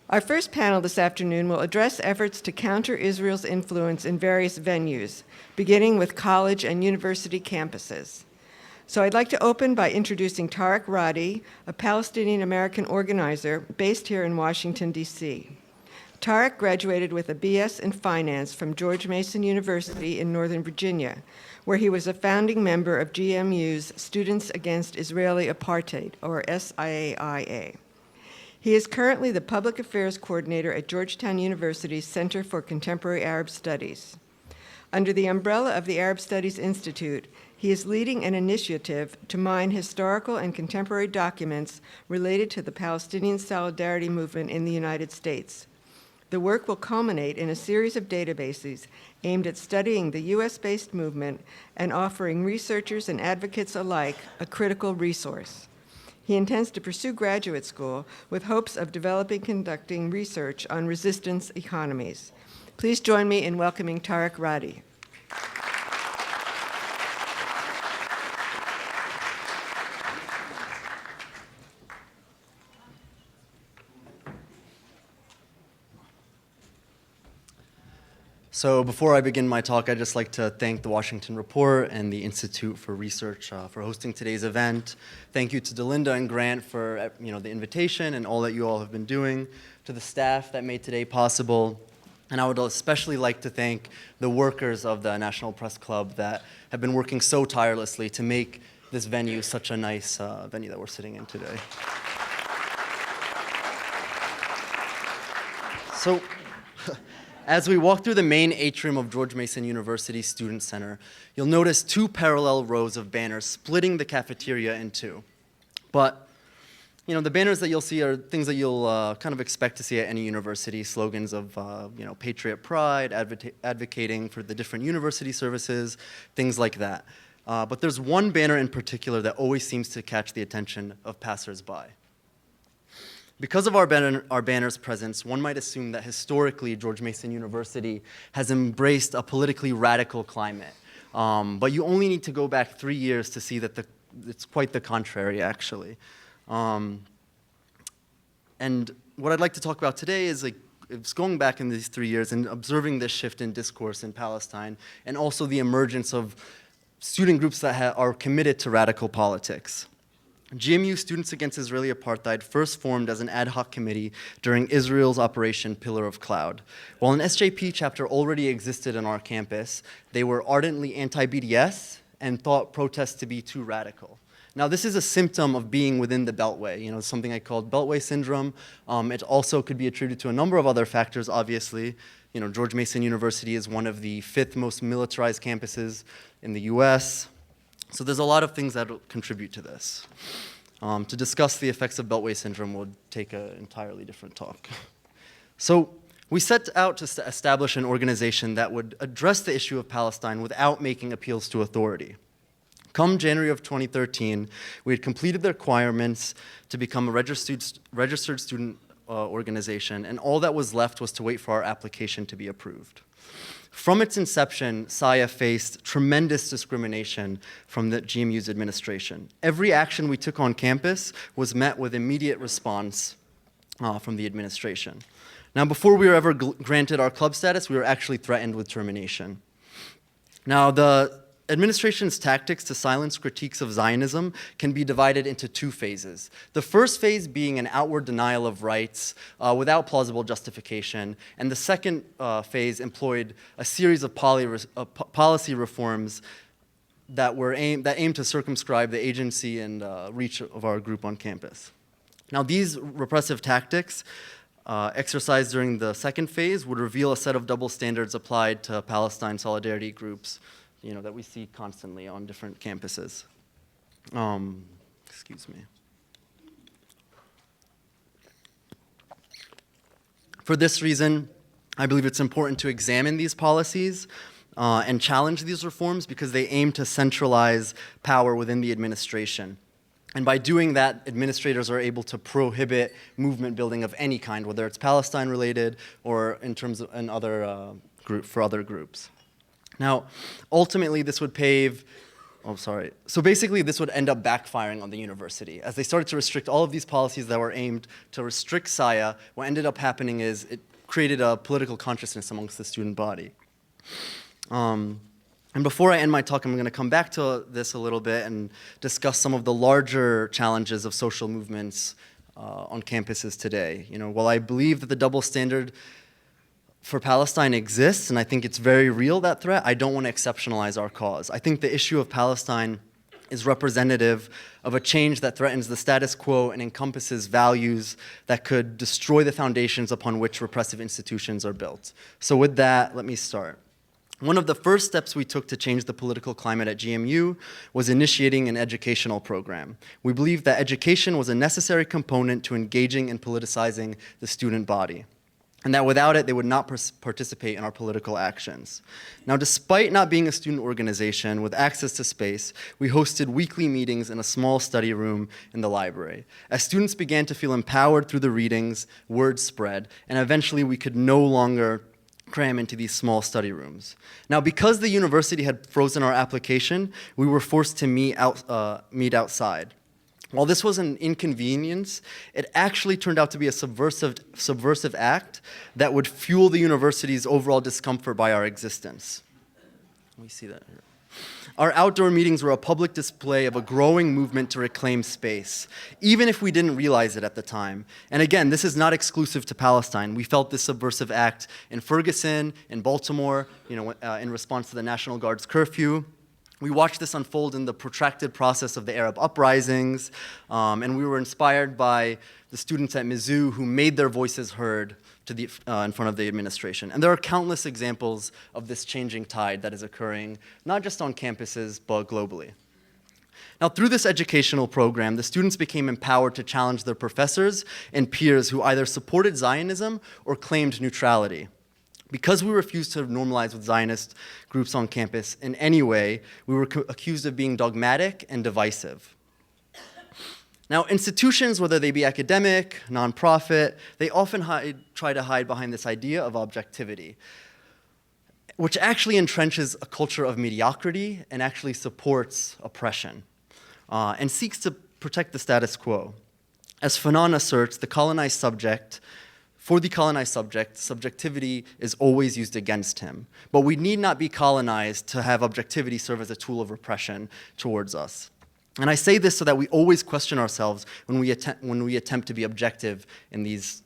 Our first panel this afternoon will address efforts to counter Israel's influence in various venues, beginning with college and university campuses. So I'd like to open by introducing Tareq Radi, a Palestinian-American organizer based here in Washington, D.C. Tareq graduated with a B.S. in finance from George Mason University in Northern Virginia, where he was a founding member of GMU's Students Against Israeli Apartheid, or SIAIA. He is currently the Public Affairs Coordinator at Georgetown University's Center for Contemporary Arab Studies. Under the umbrella of the Arab Studies Institute, he is leading an initiative to mine historical and contemporary documents related to the Palestinian solidarity movement in the United States. The work will culminate in a series of databases aimed at studying the US-based movement and offering researchers and advocates alike a critical resource. He intends to pursue graduate school with hopes of conducting research on resistance economies. Please join me in welcoming Tareq Radi. So before I begin my talk, I'd just like to thank the Washington Report and the Institute for Research for hosting today's event. Thank you to Delinda and Grant for the invitation and all that you all have been doing, to the staff that made today possible. And I would especially like to thank the workers of the National Press Club that have been working so tirelessly to make this venue such a nice venue that we're sitting in today. So, as we walk through the main atrium of George Mason University Student Center, you'll notice two parallel rows of banners splitting the cafeteria in two. But, the banners that you'll see are things that you'll kind of expect to see at any university, slogans of, patriot pride, advocating for the different university services, things like that. But there's one banner in particular that always seems to catch the attention of passersby. Because of our banner's presence, one might assume that historically George Mason University has embraced a politically radical climate. But you only need to go back 3 years to see that it's quite the contrary, actually. And what I'd like to talk about today is it's going back in these 3 years and observing this shift in discourse in Palestine, and also the emergence of student groups that are committed to radical politics. GMU Students Against Israeli Apartheid first formed as an ad hoc committee during Israel's Operation Pillar of Cloud. While an SJP chapter already existed on our campus, they were ardently anti-BDS and thought protests to be too radical. Now, this is a symptom of being within the Beltway, something I called Beltway syndrome. It also could be attributed to a number of other factors, obviously. George Mason University is one of the 5th most militarized campuses in the US. So there's a lot of things that contribute to this. To discuss the effects of Beltway syndrome would take an entirely different talk. So we set out to establish an organization that would address the issue of Palestine without making appeals to authority. Come January of 2013, we had completed the requirements to become a registered student organization, and all that was left was to wait for our application to be approved. From its inception, SIA faced tremendous discrimination from the GMU's administration. Every action we took on campus was met with immediate response from the administration. Now, before we were ever granted our club status, we were actually threatened with termination. Now, the administration's tactics to silence critiques of Zionism can be divided into 2 phases. The first phase being an outward denial of rights without plausible justification, and the second phase employed a series of policy reforms that aimed to circumscribe the agency and reach of our group on campus. Now, these repressive tactics exercised during the second phase would reveal a set of double standards applied to Palestine solidarity groups that we see constantly on different campuses. Excuse me. For this reason, I believe it's important to examine these policies and challenge these reforms because they aim to centralize power within the administration. And by doing that, administrators are able to prohibit movement building of any kind, whether it's Palestine-related or in terms of for other groups. Now, ultimately, this would pave Oh, sorry. So basically, this would end up backfiring on the university. As they started to restrict all of these policies that were aimed to restrict SIA, what ended up happening is it created a political consciousness amongst the student body. And before I end my talk, I'm going to come back to this a little bit and discuss some of the larger challenges of social movements on campuses today. You know, while I believe that the double standard for Palestine exists, and I think it's very real, that threat, I don't want to exceptionalize our cause. I think the issue of Palestine is representative of a change that threatens the status quo and encompasses values that could destroy the foundations upon which repressive institutions are built. So with that, let me start. One of the first steps we took to change the political climate at GMU was initiating an educational program. We believed that education was a necessary component to engaging and politicizing the student body, and that without it, they would not participate in our political actions. Now, despite not being a student organization with access to space, we hosted weekly meetings in a small study room in the library. As students began to feel empowered through the readings, word spread, and eventually we could no longer cram into these small study rooms. Now, because the university had frozen our application, we were forced to meet outside. While this was an inconvenience, it actually turned out to be a subversive act that would fuel the university's overall discomfort by our existence. We see that here. Our outdoor meetings were a public display of a growing movement to reclaim space, even if we didn't realize it at the time. And again, this is not exclusive to Palestine. We felt this subversive act in Ferguson, in Baltimore, in response to the National Guard's curfew. We watched this unfold in the protracted process of the Arab uprisings, and we were inspired by the students at Mizzou who made their voices heard in front of the administration. And there are countless examples of this changing tide that is occurring, not just on campuses, but globally. Now, through this educational program, the students became empowered to challenge their professors and peers who either supported Zionism or claimed neutrality. Because we refused to normalize with Zionist groups on campus in any way, we were accused of being dogmatic and divisive. Now, institutions, whether they be academic, nonprofit, they often try to hide behind this idea of objectivity, which actually entrenches a culture of mediocrity and actually supports oppression, and seeks to protect the status quo. As Fanon asserts, for the colonized subject, subjectivity is always used against him. But we need not be colonized to have objectivity serve as a tool of repression towards us. And I say this so that we always question ourselves when we attempt to be objective in these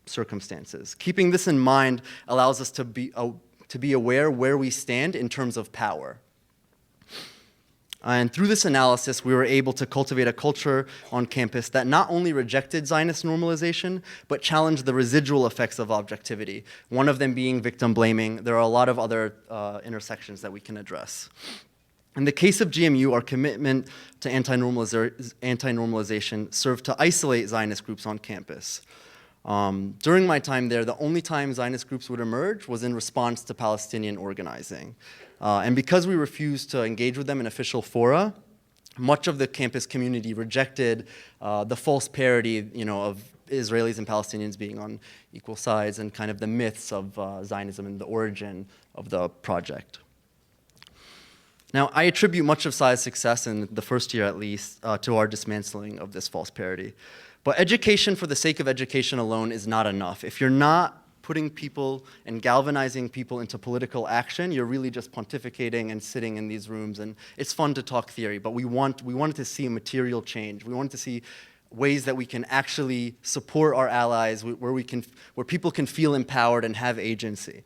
circumstances. Keeping this in mind allows us to be aware where we stand in terms of power. And through this analysis, we were able to cultivate a culture on campus that not only rejected Zionist normalization, but challenged the residual effects of objectivity, one of them being victim blaming. There are a lot of other intersections that we can address. In the case of GMU, our commitment to anti-normalization served to isolate Zionist groups on campus. During my time there, the only time Zionist groups would emerge was in response to Palestinian organizing. And because we refused to engage with them in official fora, much of the campus community rejected the false parody, of Israelis and Palestinians being on equal sides and kind of the myths of Zionism and the origin of the project. Now, I attribute much of SIA's success, in the first year at least, to our dismantling of this false parody. But education for the sake of education alone is not enough. If you're not putting people and galvanizing people into political action, you're really just pontificating and sitting in these rooms. And it's fun to talk theory, but we wanted to see a material change. We wanted to see ways that we can actually support our allies, where people can feel empowered and have agency.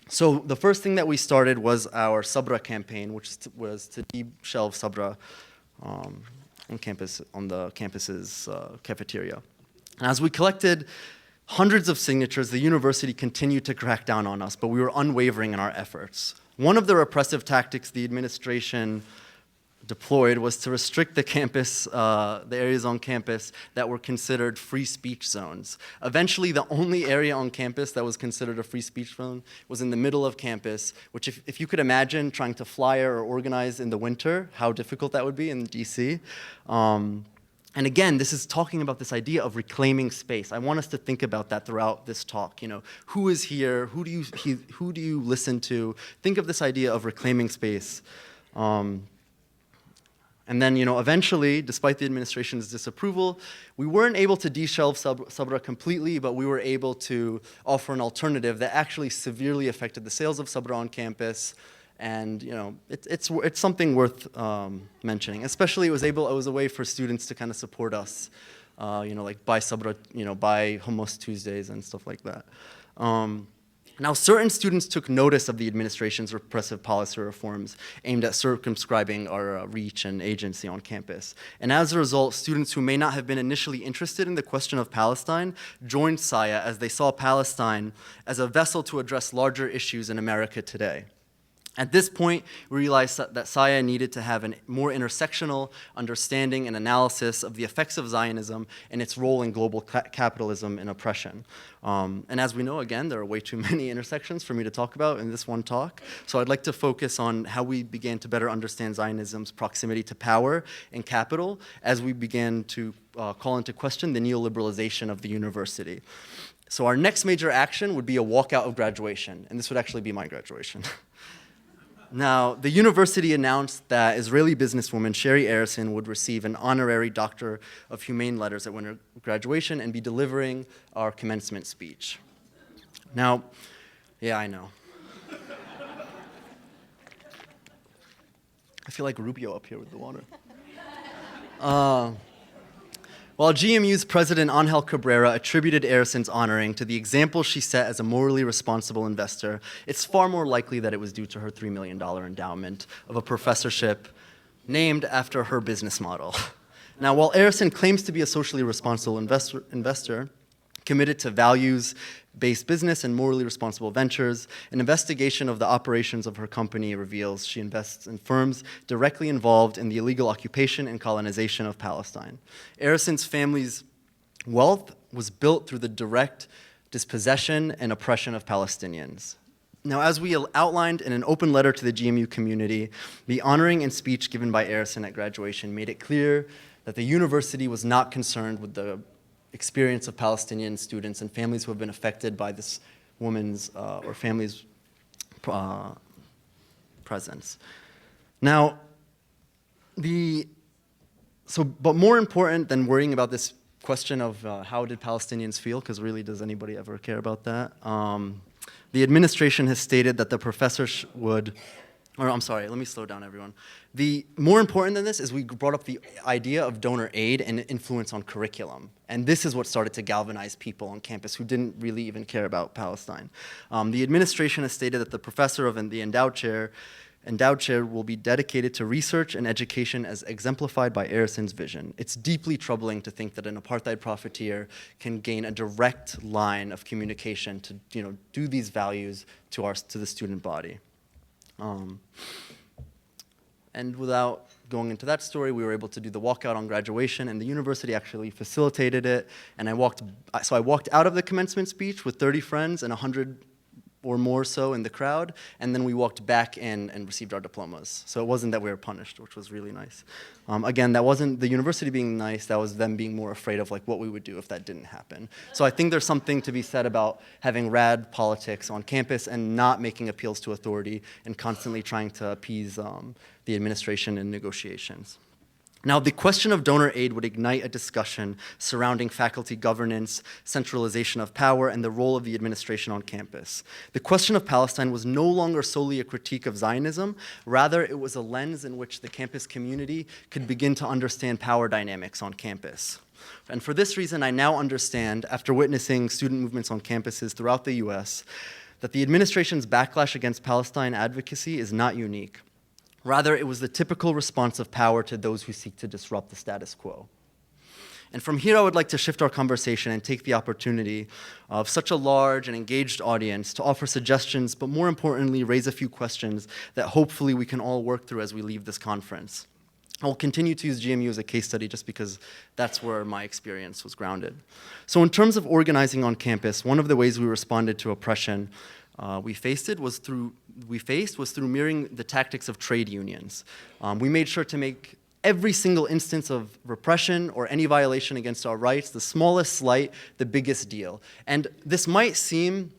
So the first thing that we started was our Sabra campaign, which was to de-shelve Sabra on the campus's cafeteria. And as we collected hundreds of signatures, the university continued to crack down on us, but we were unwavering in our efforts. One of the repressive tactics the administration deployed was to restrict the campus, the areas on campus that were considered free speech zones. Eventually, the only area on campus that was considered a free speech zone was in the middle of campus, which if you could imagine trying to flyer or organize in the winter, how difficult that would be in DC. And again, this is talking about this idea of reclaiming space. I want us to think about that throughout this talk. Who is here? Who do you listen to? Think of this idea of reclaiming space. And then, eventually, despite the administration's disapproval, we weren't able to deshelve Sabra completely, but we were able to offer an alternative that actually severely affected the sales of Sabra on campus. And it's something worth mentioning. Especially, it was a way for students to kind of support us, like buy Sabra, buy Hummus Tuesdays and stuff like that. Now, certain students took notice of the administration's repressive policy reforms aimed at circumscribing our reach and agency on campus. And as a result, students who may not have been initially interested in the question of Palestine joined SIA as they saw Palestine as a vessel to address larger issues in America today. At this point, we realized that SIA needed to have a more intersectional understanding and analysis of the effects of Zionism and its role in global capitalism and oppression. And as we know, again, there are way too many intersections for me to talk about in this one talk. So I'd like to focus on how we began to better understand Zionism's proximity to power and capital as we began to call into question the neoliberalization of the university. So our next major action would be a walkout of graduation, and this would actually be my graduation. Now, the university announced that Israeli businesswoman Sherry Arison would receive an honorary Doctor of Humane Letters at winter graduation and be delivering our commencement speech. Now, yeah, I know. I feel like Rubio up here with the water. While GMU's president Angel Cabrera attributed Arison's honoring to the example she set as a morally responsible investor, it's far more likely that it was due to her $3 million endowment of a professorship named after her business model. Now, while Arison claims to be a socially responsible investor committed to values-based business and morally responsible ventures, an investigation of the operations of her company reveals she invests in firms directly involved in the illegal occupation and colonization of Palestine. Arison's family's wealth was built through the direct dispossession and oppression of Palestinians. Now, as we outlined in an open letter to the GMU community, the honoring and speech given by Arison at graduation made it clear that the university was not concerned with the experience of Palestinian students and families who have been affected by this woman's or family's presence. Now, but more important than worrying about this question of how did Palestinians feel, because really, does anybody ever care about that? The administration has stated that the professor let me slow down, everyone. The more important than this is we brought up the idea of donor aid and influence on curriculum. And this is what started to galvanize people on campus who didn't really even care about Palestine. The administration has stated that the professor of the endowed chair will be dedicated to research and education as exemplified by Arison's vision. It's deeply troubling to think that an apartheid profiteer can gain a direct line of communication to do these values to the student body. And without going into that story, we were able to do the walkout on graduation, and the university actually facilitated it. And I walked out of the commencement speech with 30 friends and 100 or more so in the crowd, and then we walked back in and received our diplomas. So it wasn't that we were punished, which was really nice. Again, that wasn't the university being nice, that was them being more afraid of what we would do if that didn't happen. So I think there's something to be said about having rad politics on campus and not making appeals to authority and constantly trying to appease the administration in negotiations. Now, the question of donor aid would ignite a discussion surrounding faculty governance, centralization of power, and the role of the administration on campus. The question of Palestine was no longer solely a critique of Zionism, rather it was a lens in which the campus community could begin to understand power dynamics on campus. And for this reason, I now understand, after witnessing student movements on campuses throughout the US, that the administration's backlash against Palestine advocacy is not unique. Rather, it was the typical response of power to those who seek to disrupt the status quo. And from here, I would like to shift our conversation and take the opportunity of such a large and engaged audience to offer suggestions, but more importantly, raise a few questions that hopefully we can all work through as we leave this conference. I will continue to use GMU as a case study just because that's where my experience was grounded. So in terms of organizing on campus, one of the ways we responded to oppression we faced was through mirroring the tactics of trade unions. We made sure to make every single instance of repression or any violation against our rights, the smallest slight, the biggest deal. And this might seem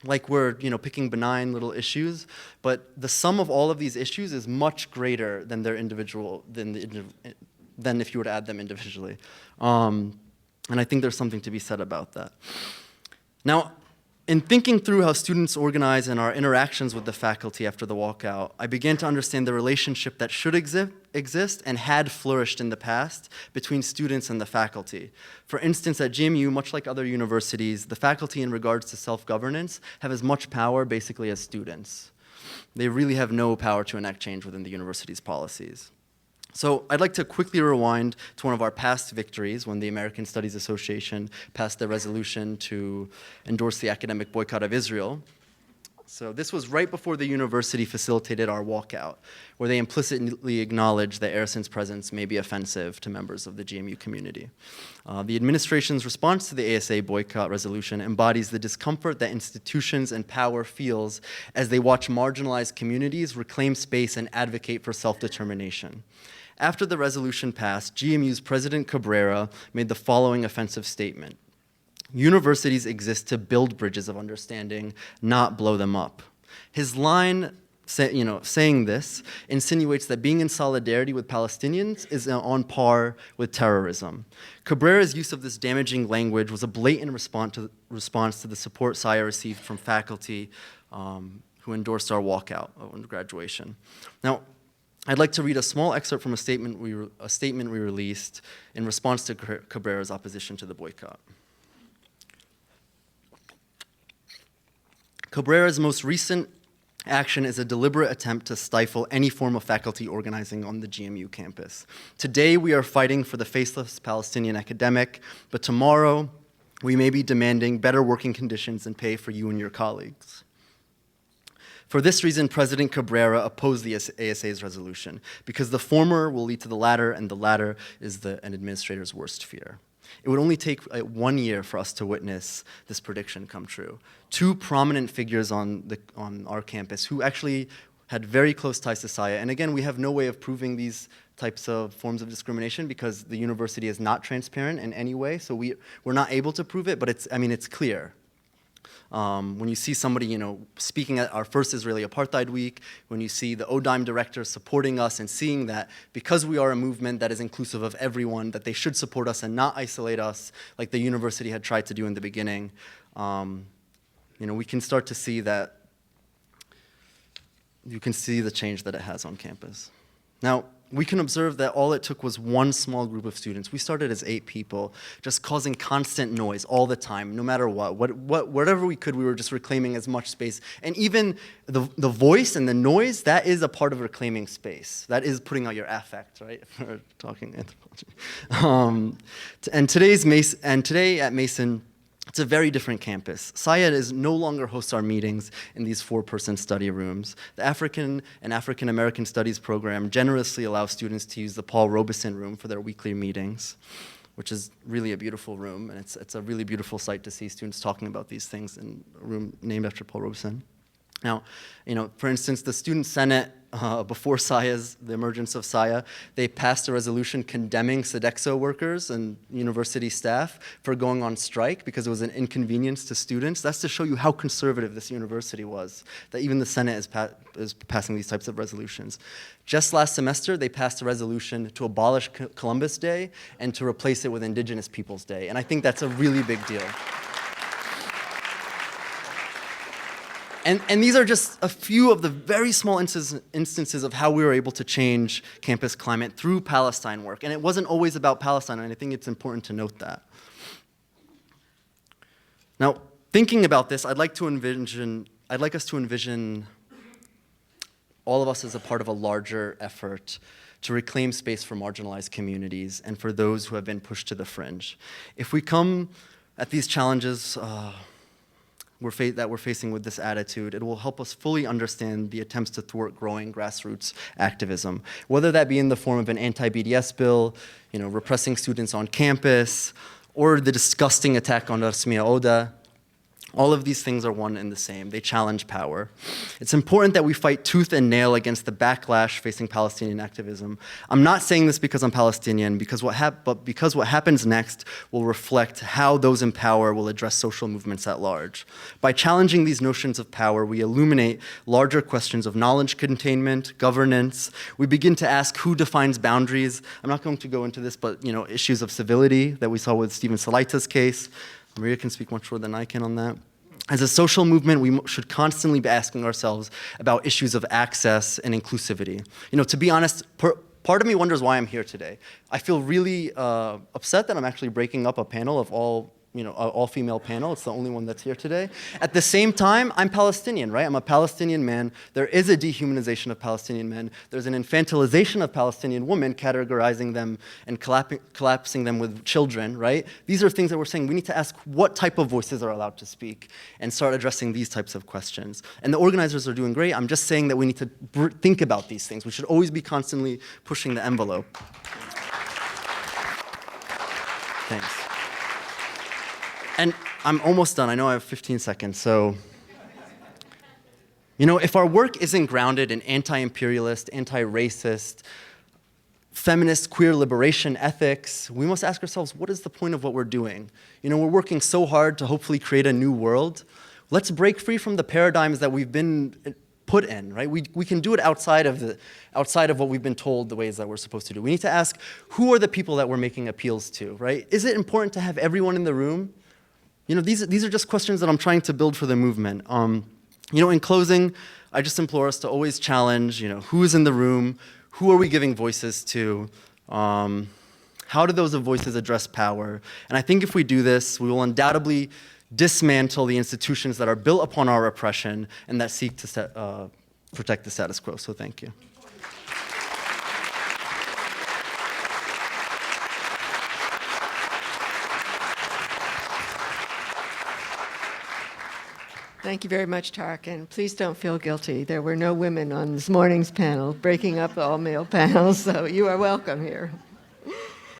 like we're picking benign little issues, but the sum of all of these issues is much greater than than if you were to add them individually. And I think there's something to be said about that. Now, in thinking through how students organize and our interactions with the faculty after the walkout, I began to understand the relationship that should exist and had flourished in the past between students and the faculty. For instance, at GMU, much like other universities, the faculty in regards to self-governance have as much power basically as students. They really have no power to enact change within the university's policies. So I'd like to quickly rewind to one of our past victories when the American Studies Association passed the resolution to endorse the academic boycott of Israel. So this was right before the university facilitated our walkout, where they implicitly acknowledged that Arison's presence may be offensive to members of the GMU community. The administration's response to the ASA boycott resolution embodies the discomfort that institutions and power feels as they watch marginalized communities reclaim space and advocate for self-determination. After the resolution passed, GMU's President Cabrera made the following offensive statement: "Universities exist to build bridges of understanding, not blow them up." His line, saying this, insinuates that being in solidarity with Palestinians is on par with terrorism. Cabrera's use of this damaging language was a blatant response to the support Saya received from faculty who endorsed our walkout on graduation. Now, I'd like to read a small excerpt from a statement we released in response to Cabrera's opposition to the boycott. Cabrera's most recent action is a deliberate attempt to stifle any form of faculty organizing on the GMU campus. Today, we are fighting for the faceless Palestinian academic, but tomorrow, we may be demanding better working conditions and pay for you and your colleagues. For this reason, President Cabrera opposed the ASA's resolution, because the former will lead to the latter, and the latter is an administrator's worst fear. It would only take 1 year for us to witness this prediction come true. Two prominent figures on our campus who actually had very close ties to Saya, and again, we have no way of proving these types of forms of discrimination because the university is not transparent in any way, so we're not able to prove it, but it's clear. When you see somebody, speaking at our first Israeli Apartheid Week, when you see the ODIME director supporting us and seeing that because we are a movement that is inclusive of everyone, that they should support us and not isolate us like the university had tried to do in the beginning, we can start to see that, you can see the change that it has on campus. Now, we can observe that all it took was one small group of students. We started as 8 people, just causing constant noise all the time, no matter what. Whatever we could, we were just reclaiming as much space. And even the voice and the noise, that is a part of reclaiming space. That is putting out your affect, right? If we're talking anthropology. And today at Mason, it's a very different campus. Syed is no longer hosts our meetings in these 4-person study rooms. The African and African American Studies program generously allows students to use the Paul Robeson room for their weekly meetings, which is really a beautiful room, and it's a really beautiful sight to see students talking about these things in a room named after Paul Robeson. Now, for instance, the Student Senate, before the emergence of Saya, they passed a resolution condemning Sodexo workers and university staff for going on strike because it was an inconvenience to students. That's to show you how conservative this university was, that even the Senate is passing these types of resolutions. Just last semester, they passed a resolution to abolish Columbus Day and to replace it with Indigenous Peoples Day, and I think that's a really big deal. And these are just a few of the very small instances of how we were able to change campus climate through Palestine work. And it wasn't always about Palestine, and I think it's important to note that. Now, thinking about this, I'd like us to envision all of us as a part of a larger effort to reclaim space for marginalized communities and for those who have been pushed to the fringe. If we come at these challenges we're facing with this attitude, it will help us fully understand the attempts to thwart growing grassroots activism, whether that be in the form of an anti-BDS bill, repressing students on campus, or the disgusting attack on Rasmia Oda, All of these things are one and the same. They challenge power. It's important that we fight tooth and nail against the backlash facing Palestinian activism. I'm not saying this because I'm Palestinian, but because what happens next will reflect how those in power will address social movements at large. By challenging these notions of power, we illuminate larger questions of knowledge containment, governance. We begin to ask who defines boundaries. I'm not going to go into this, but issues of civility that we saw with Stephen Salaita's case. Maria can speak much more than I can on that. As a social movement, we should constantly be asking ourselves about issues of access and inclusivity. To be honest, part of me wonders why I'm here today. I feel really upset that I'm actually breaking up a panel of all-female panel. It's the only one that's here today. At the same time, I'm Palestinian, right? I'm a Palestinian man. There is a dehumanization of Palestinian men. There's an infantilization of Palestinian women, categorizing them and collapsing them with children, right? These are things that we're saying we need to ask what type of voices are allowed to speak and start addressing these types of questions. And the organizers are doing great. I'm just saying that we need to think about these things. We should always be constantly pushing the envelope. Thanks. And I'm almost done. I know I have 15 seconds. So, if our work isn't grounded in anti-imperialist, anti-racist, feminist, queer liberation ethics, we must ask ourselves, what is the point of what we're doing? We're working so hard to hopefully create a new world. Let's break free from the paradigms that we've been put in, right? We can do it outside of what we've been told the ways that we're supposed to do. We need to ask, who are the people that we're making appeals to, right? Is it important to have everyone in the room? These are just questions that I'm trying to build for the movement. In closing, I just implore us to always challenge, who is in the room, who are we giving voices to, how do those voices address power? And I think if we do this, we will undoubtedly dismantle the institutions that are built upon our oppression and that seek to protect the status quo. So thank you. Thank you very much, Tareq, and please don't feel guilty. There were no women on this morning's panel, breaking up the all-male panel, so you are welcome here.